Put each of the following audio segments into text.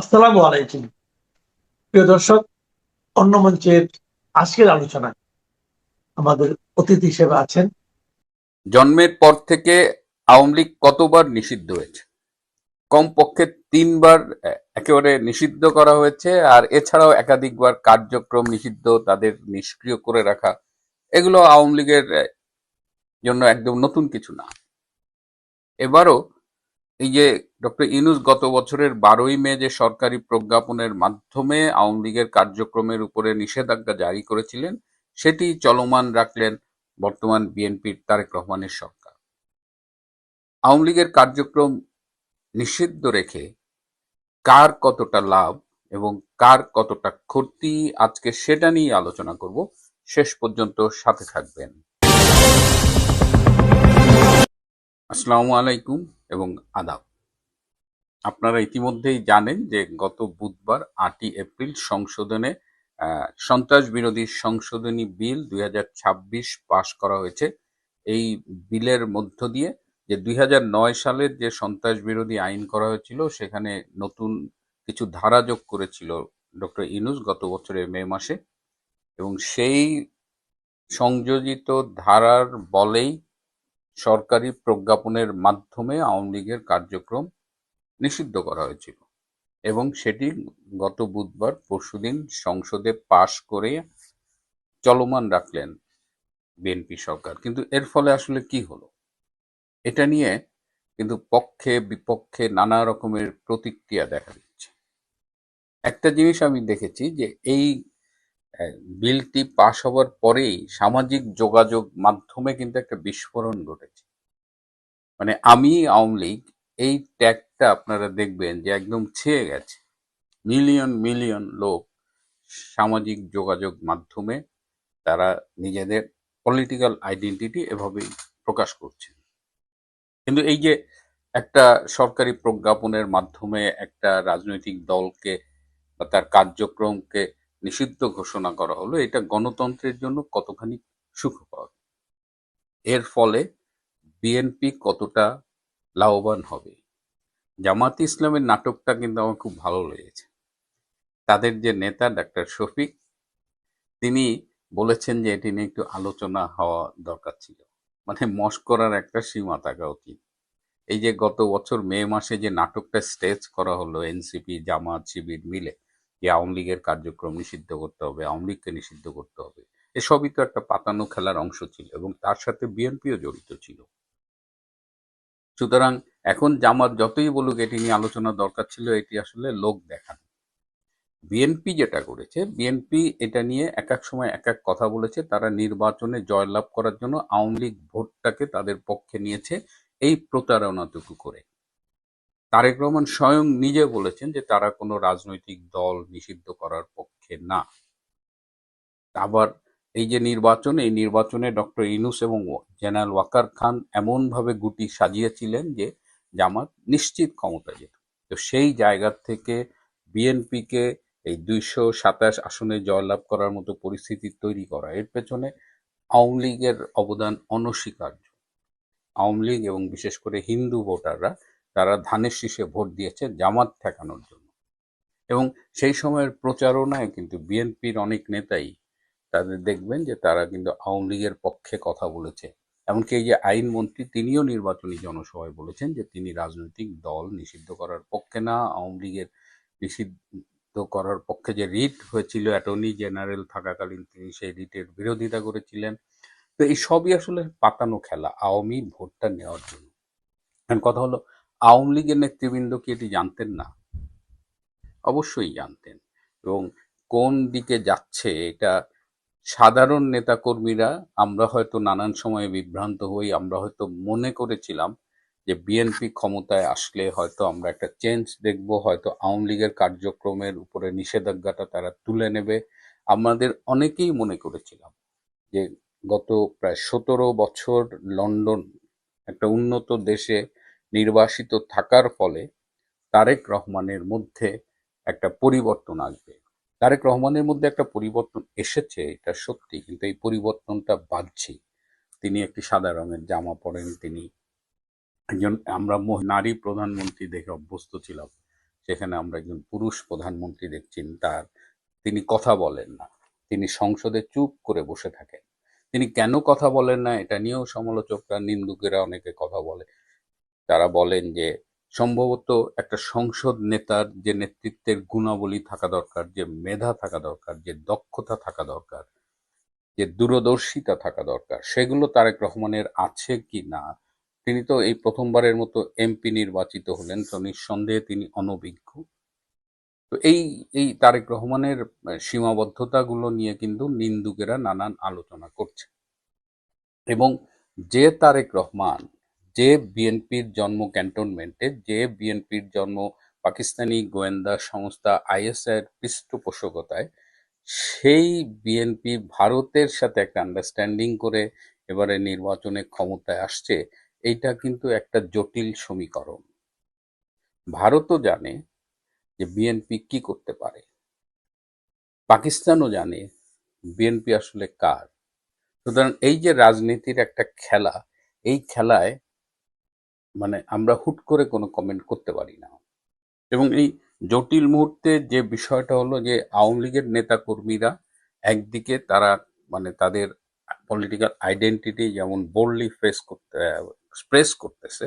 আসসালামু আলাইকুম। প্রিয় দর্শক, অন্য মঞ্চের আজকের আলোচনায় আমাদের অতিথি হিসেবে আছেন। জন্মের পর থেকে আওয়ামী লীগ কতবার নিষিদ্ধ হয়েছে? কমপক্ষে ৩ বার একেবারে নিষিদ্ধ করা হয়েছে, আর এছাড়াও একাধিকবার কার্যক্রম নিষিদ্ধ, তাদের নিষ্ক্রিয় করে রাখা। এগুলো আওয়ামী লীগের জন্য একদম নতুন কিছু না। এবারও এই যে ডক্টর ইউনূস গত বছরের 12ই মে যে সরকারি প্রজ্ঞাপনের মাধ্যমে আওয়ামী লীগের কার্যক্রমের উপরে নিষেধাজ্ঞা জারি করেছিলেন, সেটি চলমান রাখলেন বর্তমান বিএনপির তারেক রহমানের সরকার। আওয়ামী লীগের কার্যক্রম নিষিদ্ধ রেখে কার কতটা লাভ এবং কার কতটা ক্ষতি, আজকে সেটা নিয়ে আলোচনা করব। শেষ পর্যন্ত সাথে থাকবেন। আসসালামু আলাইকুম এবং আদাব। আপনারা ইতিমধ্যেই জানেন যে গত বুধবার 8ই এপ্রিল সংসদে সন্ত্রাস বিরোধী সংশোধনী বিল 2026 পাশ করা হয়েছে। এই বিলের মধ্য দিয়ে যে 2009 সালের যে সন্ত্রাস বিরোধী আইন করা হয়েছিল, সেখানে নতুন কিছু ধারা যোগ করেছিল ডক্টর ইউনূস গত বছরের মে মাসে, এবং সেই সংযোজিত ধারার বলেই সরকারি প্রজ্ঞাপনের মাধ্যমে আওয়ামী লীগের কার্যক্রম নিষিদ্ধ করা হয়েছিল, এবং সেটি গত বুধবার পরশুদিন সংসদে পাশ করে চলমান রাখলেন বিএনপি সরকার। কিন্তু এর ফলে আসলে কি হলো, এটা নিয়ে কিন্তু পক্ষে বিপক্ষে নানা রকমের প্রতিক্রিয়া দেখা দিচ্ছে। একটা জিনিস আমি দেখেছি যে এই বিলটি পাশ হওয়ার পরেই সামাজিক যোগাযোগ মাধ্যমে কিন্তু একটা বিস্ফোরণ ঘটেছে। মানে আমি আওয়ামী লীগ, এই ট্যাগটা আপনারা দেখবেন যে একদম ছেয়ে গেছে। মিলিয়ন মিলিয়ন লোক সামাজিক যোগাযোগ মাধ্যমে তারা নিজেদের পলিটিক্যাল আইডেন্টিটি এভাবেই প্রকাশ করছে। কিন্তু এই যে একটা সরকারি প্রজ্ঞাপনের মাধ্যমে একটা রাজনৈতিক দলকে বা তার কার্যক্রমকে নিষিদ্ধ ঘোষণা করা হলো, এটা গণতন্ত্রের জন্য কতখানি সুখকর, এর ফলে বিএনপি কতটা লাভবান হবে। জামাতে ইসলামের নাটকটা কিন্তু আমার খুব ভালো লেগেছে। তাদের যে নেতা ডাক্তার শফিক, তিনি বলেছেন যে এটি নিয়ে একটু আলোচনা হওয়া দরকার ছিল। মানে মশকরার একটা সীমা থাকা উচিত। এই যে গত বছর মে মাসে যে নাটকটা স্টেজ করা হলো এনসিপি, জামাত, শিবির মিলে, যে আওয়ামী লীগের কার্যক্রম নিষিদ্ধ করতে হবে, আওয়ামী লীগকে নিষিদ্ধ করতে হবে, এসবই তো একটা পাতানো খেলার অংশ ছিল, এবং তার সাথে বিএনপিও জড়িত ছিল। সুতরাং এখন জামাত যতই বলুক এটি নিয়ে আলোচনা দরকার ছিল, এটি আসলে লোক দেখানো। বিএনপি যেটা করেছে, বিএনপি এটা নিয়ে এক এক সময় এক এক কথা বলেছে। তারা নির্বাচনে জয়লাভ করার জন্য আওয়ামী লীগ ভোটটাকে তাদের পক্ষে নিয়েছে, এই প্রতারণাটুকু করে। তারেক রহমান স্বয়ং নিজে বলেছেন যে তারা কোনো রাজনৈতিক দল নিষিদ্ধ করার পক্ষে না। আবার এই যে নির্বাচন, এই নির্বাচনে ডক্টর ইউনূস এবং জেনারেল ওয়াকার খান এমনভাবে গুটি সাজিয়েছিলেন যে জামাত নিশ্চিত ক্ষমতা যেত। তো সেই জায়গা থেকে বিএনপিকে এই 227 আসনে জয়লাভ করার মতো পরিস্থিতি তৈরি করা, এর পেছনে আওয়ামী লীগের অবদান অনস্বীকার্য। আওয়ামী লীগ এবং বিশেষ করে হিন্দু ভোটাররা, তারা ধানের শীষে ভোট দিয়েছে জামাত ঠেকানোর জন্য। এবং সেই সময়ের প্রচারণায় কিন্তু বিএনপির অনেক নেতাই, তাদের দেখবেন যে তারা কিন্তু আওয়ামী লীগের পক্ষে কথা বলেছে। এমনকি এই যে আইনমন্ত্রী, তিনিও নির্বাচনী জনসভায় বলেছেন যে তিনি রাজনৈতিক দল নিষিদ্ধ করার পক্ষে না। আওয়ামী লীগের নিষিদ্ধ করার পক্ষে যে রিট হয়েছিল অ্যাটর্নি জেনারেল থাকাকালীন, তিনি সেই রিটের বিরোধিতা করেছিলেন। তো এই সবই আসলে পাতানো খেলা আওয়ামী ভোটটা নেওয়ার জন্য। এখন কথা হলো, আওয়ামী লীগের নেতৃবৃন্দ কি এটি জানতেন না? অবশ্যই জানতেন। এবং কোন দিকে যাচ্ছে এটা সাধারণ নেতাকর্মীরা, আমরা হয়তো নানান সময়ে বিভ্রান্ত হই। আমরা হয়তো মনে করেছিলাম যে বিএনপি ক্ষমতায় আসলে হয়তো আমরা একটা চেঞ্জ দেখব, হয়তো আওয়ামী লীগের কার্যক্রমের উপরে নিষেধাজ্ঞাটা তারা তুলে নেবে। আমাদের অনেকেই মনে করেছিলাম যে গত প্রায় 17 বছর লন্ডন, একটা উন্নত দেশে নির্বাসিত থাকার ফলে তারেক রহমানের মধ্যে একটা পরিবর্তন আসবে। তারেক রহমানের মধ্যে একটা পরিবর্তন এসেছে, এটা সত্যি, কিন্তু এই পরিবর্তনটা বাহ্যিক। তিনি একটি সাদা রঙের জামা পরেন, তিনি একজন, আমরা নারী প্রধানমন্ত্রী দেখে অভ্যস্ত ছিলাম, যেখানে আমরা একজন পুরুষ প্রধানমন্ত্রী দেখছেন, তিনি কথা বলেন না, তিনি সংসদে চুপ করে বসে থাকেন। তিনি কেন কথা বলেন না এটা নিয়েও সমালোচকরা, নিন্দুকেরা অনেকে কথা বলে। তারা বলেন যে সম্ভবত একটা সংসদ নেতার যে নেতৃত্বের গুণাবলী থাকা দরকার, যে মেধা থাকা দরকার, যে দক্ষতা থাকা দরকার, যে দূরদর্শিতা থাকা দরকার, সেগুলো তারেক রহমানের আছে কি না। তিনি তো এই প্রথমবারের মতো এমপি নির্বাচিত হলেন, তো নিঃসন্দেহে তিনি অনভিজ্ঞ। তো এই এই তারেক রহমানের সীমাবদ্ধতাগুলো নিয়ে কিন্তু নিন্দুকেরা নানান আলোচনা করছে। এবং যে তারেক রহমান, যে বিএনপির জন্ম ক্যান্টনমেন্টে, যে বিএনপির জন্ম পাকিস্তানি গোয়েন্দা সংস্থা আইএসআই এর পৃষ্ঠপোষকতায়, সেই বিএনপি ভারতের সাথে একটা আন্ডারস্ট্যান্ডিং করে এবারে নির্বাচনে ক্ষমতায় আসছে। এইটা কিন্তু একটা জটিল সমীকরণ। ভারতও জানে যে বিএনপি কি করতে পারে, পাকিস্তানও জানে বিএনপি আসলে কার। সুতরাং এই যে রাজনীতির একটা খেলা, এই খেলায় মানে আমরা হুট করে কোনো কমেন্ট করতে পারি না। এবং এই জটিল মুহূর্তে যে বিষয়টা হলো যে আওয়ামী লীগের নেতা কর্মীরা একদিকে তারা মানে তাদের পলিটিক্যাল আইডেন্টিটি যেমন বোল্ডলি এক্সপ্রেস করতেছে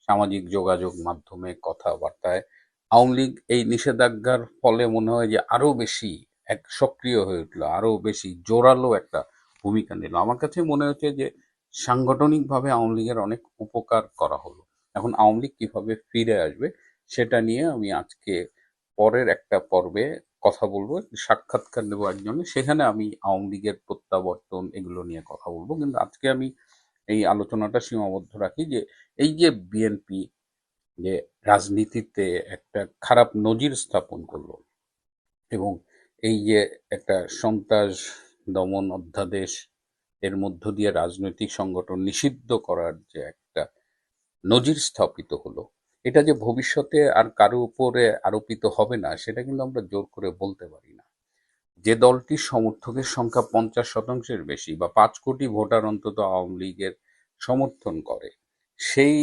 সামাজিক যোগাযোগ মাধ্যমে, কথাবার্তায়। আওয়ামী লীগ এই নিষেধাজ্ঞার ফলে মনে হয় যে আরো বেশি এক সক্রিয় হয়ে উঠলো, আরো বেশি জোরালো একটা ভূমিকা নিল। আমার কাছে মনে হচ্ছে যে সাংগঠনিকভাবে আওয়ামী লীগের অনেক উপকার করা হলো। এখন আওয়ামী লীগ কিভাবে ফিরে আসবে সেটা নিয়ে আমি আজকে পরের একটা পর্বে কথা বলবো, সাক্ষাৎকার নেবো একজনের, সেখানে আমি আওয়ামী লীগের প্রত্যাবর্তন এগুলো নিয়ে কথা বলবো। কিন্তু আজকে আমি এই আলোচনাটা সীমাবদ্ধ রাখি যে এই যে বিএনপি যে রাজনীতিতে একটা খারাপ নজির স্থাপন করলো, এবং এই যে একটা সন্ত্রাস দমন অধ্যাদেশ এর মধ্য দিয়ে রাজনৈতিক সংগঠন নিষিদ্ধ করার যে একটা নজির স্থাপিত হলো, এটা যে ভবিষ্যতে আর কারো উপরে আরোপিত হবে না সেটা কিন্তু আমরা জোর করে বলতে পারি না। যে দলটির সমর্থকের সংখ্যা 50%-এর বেশি বা 5 কোটি ভোটার অন্তত আওয়ামী লীগের সমর্থন করে, সেই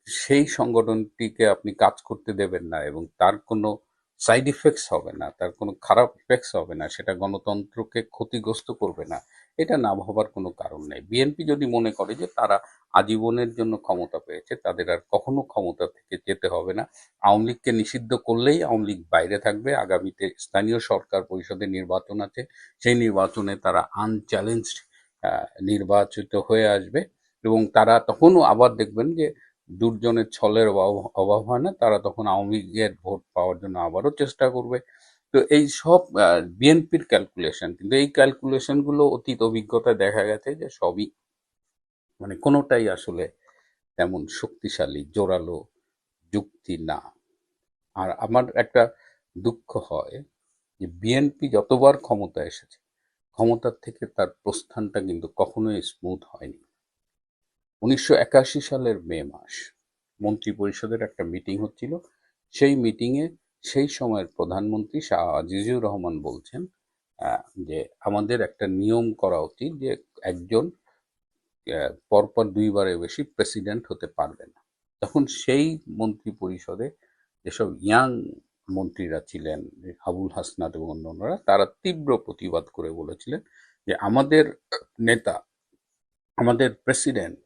সেই সংগঠনটিকে আপনি কাজ করতে দেবেন না এবং তার কোনো সাইড ইফেক্টস হবে না, তার কোনো খারাপ ইফেক্টস হবে না, সেটা গণতন্ত্রকে ক্ষতিগ্রস্ত করবে না, এটা না ভাবার কোনো কারণ নেই। বিএনপি যদি মনে করে যে তারা আজীবনের জন্য ক্ষমতা পেয়েছে, তাদের আর কখনো ক্ষমতা থেকে যেতে হবে না, আওয়ামী লীগকে নিষিদ্ধ করলেই আওয়ামী লীগ বাইরে থাকবে। আগামীতে স্থানীয় সরকার পরিষদের নির্বাচন আছে, সেই নির্বাচনে তারা আনচ্যালেঞ্জড নির্বাচিত হয়ে আসবে এবং তারা তখনও আবার দেখবেন যে দুর্জনের ছলের অভাব হয় না, তারা তখন আওয়ামী লীগের ভোট পাওয়ার জন্য আবারও চেষ্টা করবে। তো এই সব বিএনপির ক্যালকুলেশন, কিন্তু এই ক্যালকুলেশন গুলো অতীত অভিজ্ঞতায় দেখা গেছে যে সবই মানে কোনোটাই আসলে তেমন শক্তিশালী জোরালো যুক্তি না। আর আমার একটা দুঃখ হয় যে বিএনপি যতবার ক্ষমতায় এসেছে, ক্ষমতার থেকে তার প্রস্থানটা কিন্তু কখনোই স্মুথ হয়নি। 1981 সালের মে মাস মন্ত্রিপরিষদের একটা মিটিং হচ্ছিল। সেই মিটিংয়ে সেই সময়ের প্রধানমন্ত্রী শাহ আজিজুর রহমান বলছেন যে আমাদের একটা নিয়ম করা উচিত যে একজন পরপর 2বারের বেশি প্রেসিডেন্ট হতে পারবে না। তখন সেই মন্ত্রী পরিষদে যেসব ইয়াং মন্ত্রীরা ছিলেন, আবুল হাসনাত এবং অন্যান্যরা, তারা তীব্র প্রতিবাদ করে বলেছিলেন যে আমাদের নেতা, আমাদের প্রেসিডেন্ট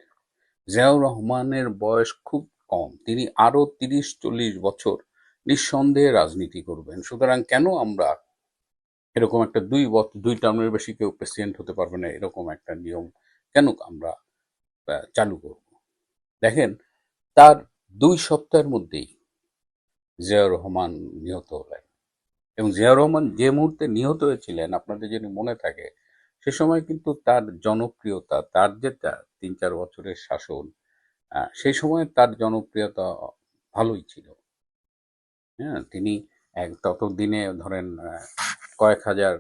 জিয়াউর রহমানের বয়স খুব কম, তিনি আরো 30-40 বছর নিঃসন্দেহে রাজনীতি করবেন। সুতরাং কেন আমরা এরকম একটা 2 টার্মের বেশি কেউ প্রেসিডেন্ট হতে পারবে না এরকম একটা নিয়ম কেন আমরা চালু করব। দেখেন, তার 2 সপ্তাহের মধ্যেই জিয়াউর রহমান নিহত হলেন। এবং জিয়াউর রহমান যে মুহূর্তে নিহত হয়েছিলেন, আপনাদের যদি মনে থাকে, সে সময় কিন্তু তার জনপ্রিয়তা, তার যে 3-4 বছরের শাসন, সেই সময় তার জনপ্রিয়তা ভালোই ছিল। হ্যাঁ, তিনি ততদিনে ধরেন কয়েক হাজার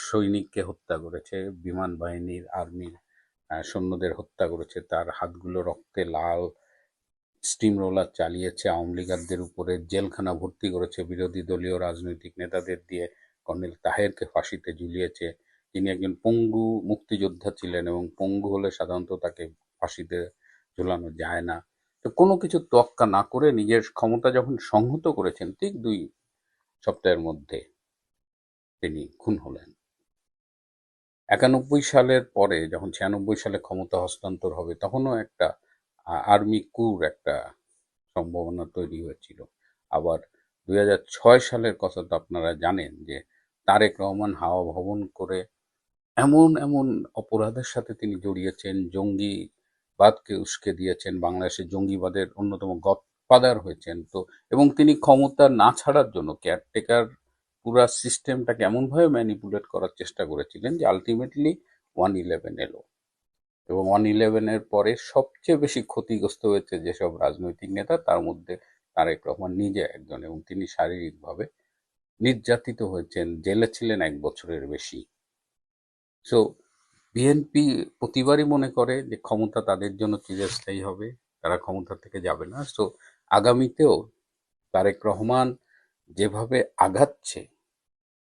সৈনিককে হত্যা করেছে, বিমান বাহিনীর আর্মির সৈন্যদের হত্যা করেছে, তার হাতগুলো রক্তে লাল, স্টিম রোলার চালিয়েছে, আওয়ামী লীগারদের উপরে জেলখানা ভর্তি করেছে, বিরোধী দলীয় রাজনৈতিক নেতাদের দিয়ে কর্নেল তাহেরকে ফাঁসিতে ঝুলিয়েছে। তিনি একজন পঙ্গু মুক্তিযোদ্ধা ছিলেন এবং পঙ্গু হলে সাধারণত তাকে ফাঁসিতে ঝুলানো যায় না। তো কোনো কিছু তোয়াক্কা না করে নিজের ক্ষমতা যখন সংহত করেছেন, ঠিক 2 সপ্তাহের মধ্যে তিনি খুন হলেন। 91 সালের পরে যখন 96 সালে ক্ষমতা হস্তান্তর হবে, তখনও একটা আর্মি কুর একটা সম্ভাবনা তৈরি হয়েছিল। আবার 2006 সালের কথা তো আপনারা জানেন যে তারেক রহমান হাওয়া ভবন করে এমন এমন অপরাধের সাথে তিনি জড়িয়েছেন, জঙ্গিবাদকে উস্কে দিয়েছেন, বাংলাদেশের জঙ্গিবাদের অন্যতম গডফাদার হয়েছেন। তো এবং তিনি ক্ষমতা না ছাড়ার জন্য কেয়ারটেকার পুরা সিস্টেমটাকে এমনভাবে ম্যানিপুলেট করার চেষ্টা করেছিলেন যে আলটিমেটলি 111 এলো। এবং 111 এর পরে সবচেয়ে বেশি ক্ষতিগ্রস্ত হয়েছে যেসব রাজনৈতিক নেতা, তার মধ্যে তারেক রহমান নিজে একজন, এবং তিনি শারীরিকভাবে নির্যাতিত হয়েছেন, জেলে ছিলেন 1 বছরের বেশি। সো বিএনপি প্রতিবারই মনে করে যে ক্ষমতা তাদের জন্য চিরস্থায়ী হবে, তারা ক্ষমতা থেকে যাবে না। সো আগামীতেও তারেক রহমান যেভাবে আগাচ্ছে,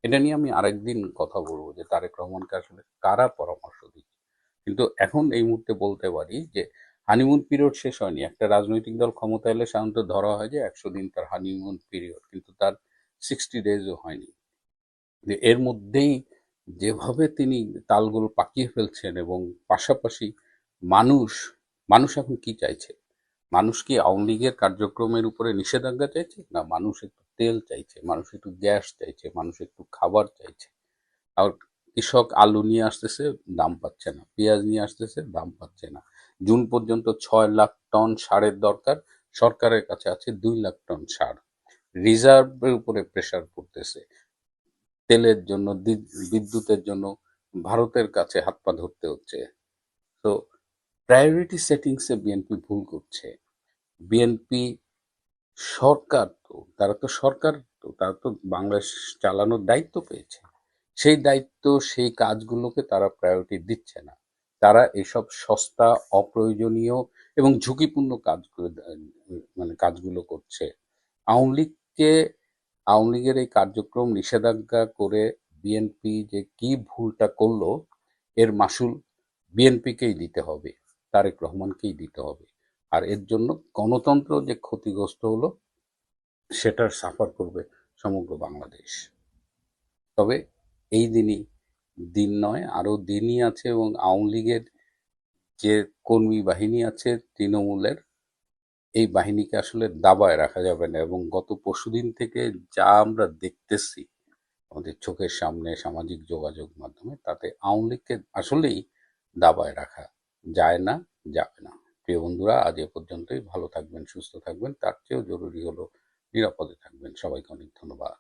এটা নিয়ে আমি আরেকদিন কথা বলবো যে তারেক রহমানকে আসলে কারা পরামর্শ দিচ্ছে। কিন্তু এখন এই মুহূর্তে বলতে পারি যে হানিমুন পিরিয়ড শেষ হয়নি। একটা রাজনৈতিক দল ক্ষমতা এলে সাধারণত ধরা হয় যে 100 দিন তার হানিমুন পিরিয়ড, কিন্তু তার 60 ডেজও হয়নি। যে এর মধ্যেই যেভাবে তিনি তালগোল পাকিয়ে ফেলছেন, এবং পাশাপাশি মানুষ মানুষ এখন কি চাইছে? মানুষ কি আওয়ামী লীগের কার্যক্রমের উপরে নিষেধাজ্ঞা চাইছে? না, মানুষ একটু তেল চাইছে, মানুষ একটু গ্যাস চাইছে, মানুষ একটু খাবার চাইছে। আর কৃষক আলু নিয়ে আসতেছে, দাম পাচ্ছে না, পেঁয়াজ নিয়ে আসতেছে, দাম পাচ্ছে না। জুন পর্যন্ত 6 লাখ টন সারের দরকার, সরকারের কাছে আছে 2 লাখ টন সার। রিজার্ভের উপরে প্রেসার পড়তেছে, তেলের জন্য, বিদ্যুতের জন্য ভারতের কাছে হাত পা ধরতে হচ্ছে। তো প্রায়োরিটি সেটিংসে বিএনপি ভুল করছে। বিএনপি সরকার, তো তারা তো সরকার, তো তারা তো বাংলাদেশ চালানোর দায়িত্ব পেয়েছে। সেই দায়িত্ব, সেই কাজগুলোকে তারা প্রায়োরিটি দিচ্ছে না। তারা এসব সস্তা, অপ্রয়োজনীয় এবং ঝুঁকিপূর্ণ কাজগুলো মানে কাজগুলো করছে। আওয়ামী লীগকে আওয়ামী লীগের এই কার্যক্রম নিষেধাজ্ঞা করে বিএনপি যে কি ভুলটা করলো, এর মাসুল বিএনপিকেই দিতে হবে, তারেক রহমানকেই দিতে হবে। আর এর জন্য গণতন্ত্র যে ক্ষতিগ্রস্ত হলো, সেটার সাফার করবে সমগ্র বাংলাদেশ। তবে এই দিন নয়, আরো দিনই আছে, এবং আওয়ামী লীগের যে কর্মী বাহিনী আছে তৃণমূলের, এই বাহিনীকে আসলে দাবায় রাখা যাবে না। এবং গত পরশুদিন থেকে যা আমরা দেখতেছি আমাদের চোখের সামনে সামাজিক যোগাযোগ মাধ্যমে, তাতে আওয়ামী লীগকে আসলেই দাবায় রাখা যায় না, যাবে না। প্রিয় বন্ধুরা, আজ এ পর্যন্তই। ভালো থাকবেন, সুস্থ থাকবেন, তার চেয়েও জরুরি হলো নিরাপদে থাকবেন। সবাইকে অনেক ধন্যবাদ।